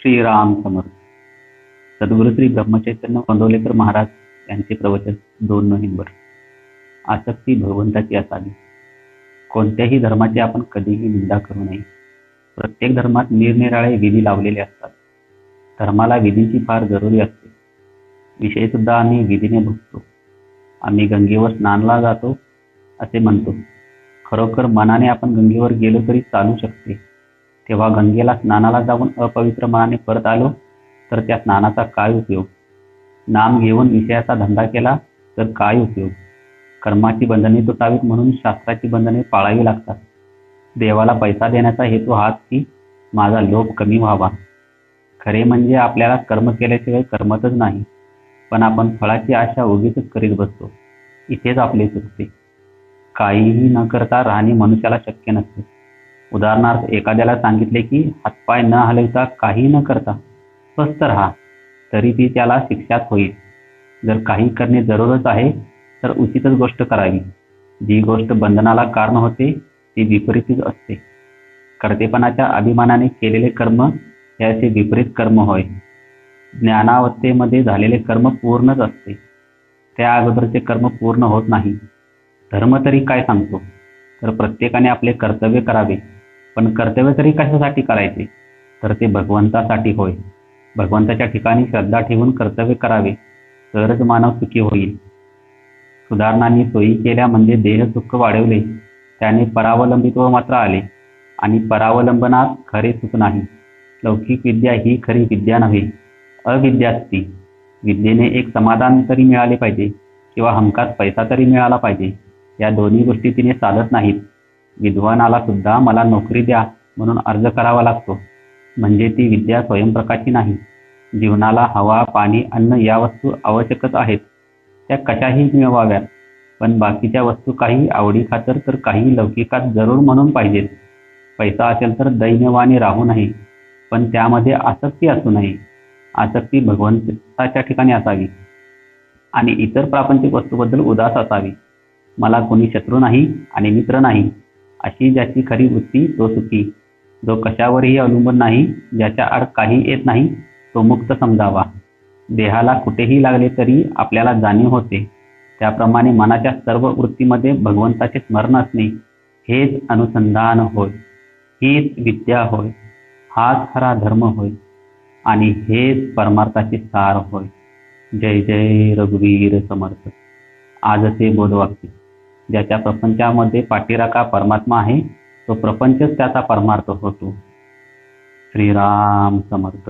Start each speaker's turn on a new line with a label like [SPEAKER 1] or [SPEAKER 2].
[SPEAKER 1] श्रीराम समर्थ. सद्गुरू श्री ब्रह्मचैतन्य गोंदवलेकर महाराज यांचे प्रवचन 2 नोव्हेंबर. आसक्ती भगवंताची असावी. कोणत्याही धर्माची आपण कधीही निंदा करू नये. प्रत्येक धर्मात निरनिराळे विधी लावलेले असतात. धर्माला विधीची फार जरुरी असते. विषय सुद्धा आम्ही विधीने भोगतो. आम्ही गंगेवर स्नानाला जातो असे म्हणतो. खरोखर मनाने आपण गंगेवर गेलो तरी चालू शकते. तेव्हा गंगेला स्नानाला जाऊन अपवित्र मनाने परत आलो तर त्या स्नानाचा काय उपयोग? नाम घेऊन विषयाचा धंदा केला तर काय उपयोग? कर्माची बंधने तुटावीत म्हणून शास्त्राची बंधने पाळावी लागतात. देवाला पैसा देण्याचा हेतू हाच की माझा लोभ कमी व्हावा. खरे म्हणजे आपल्याला कर्म केल्याशिवाय करमतच नाही, पण आपण फळाची आशा उगीच करीत बसतो. इथेच आपले चुकते. काहीही न करता राहणे मनुष्याला शक्य नसते. उदाहरणार्थ एखाद्याला सांगितले की हातपाय न हलवता काही न करता स्वस्थ राहा, तरी ती त्याला शिक्षाच होईल. जर काही करणे जरूरच आहे तर उचितच गोष्ट करावी. जी गोष्ट बंधनाला कारण होते ती विपरीतच असते. कर्तेपणाच्या अभिमानाने केलेले कर्म हे असे विपरीत कर्म होय. ज्ञानावस्थेमध्ये झालेले कर्म पूर्णच असते. त्या अगोदरचे कर्म पूर्ण होत नाही. धर्म तरी काय सांगतो? तर प्रत्येकाने आपले कर्तव्य करावे. पण कर्तव्य तरी कशासाठी करायचे? तर ते भगवंतासाठी होय. भगवंताच्या ठिकाणी श्रद्धा ठेवून कर्तव्य करावे, तरच मानव सुखी होईल. सुधारणांनी सोयी केल्या म्हणजे देह सुख वाढवले, त्याने परावलंबित्व मात्र आले. आणि परावलंबनात खरे सुख नाही. लौकिक विद्या ही खरी विद्या नव्हे, अविद्याच ती. विद्येने एक समाधान तरी मिळाले पाहिजे किंवा हमखास पैसा तरी मिळाला पाहिजे. या दोन्ही गोष्टी तिने साधत नाहीत. विद्वानाला सुद्धा मला नोकरी द्या म्हणून अर्ज करावा लागतो. म्हणजे ती विद्या स्वयंप्रकाशी नाही. जीवनाला हवा, पाणी, अन्न या वस्तू आवश्यकच आहेत. त्या कशाही मिळवाव्यात. पण बाकीच्या वस्तू काही आवडी खातर तर काही लौकिकात जरूर म्हणून पाहिजेत. पैसा असेल तर दैन्यवाने राहू नये, पण त्यामध्ये आसक्ती असू नये. आसक्ती भगवंताच्या ठिकाणी असावी आणि इतर प्रापंचिक वस्तूबद्दल उदास असावी. मला कोणी शत्रू नाही आणि मित्र नाही, अशी ज्याची खरी वृत्ती तो सुखी. जो कशावरही अवलंबून नाही, ज्याच्या आड काही येत नाही, तो मुक्त समजावा. देहाला कुठेही लागले तरी आपल्याला जाणीव होते. त्याप्रमाणे मनाच्या सर्व वृत्तीमध्ये भगवंताचे स्मरण असणे हेच अनुसंधान होय. हीच विद्या होय. हाच खरा धर्म होय आणि हेच परमार्थाचे सार होय. जय जय रघुवीर समर्थ. आजचे बोधवाक्य. ज्याच्या प्रपंचामध्ये पाठीराखा परमात्मा आहे, तो प्रपंचच त्याचा परमार्थ होतो. श्रीराम समर्थ.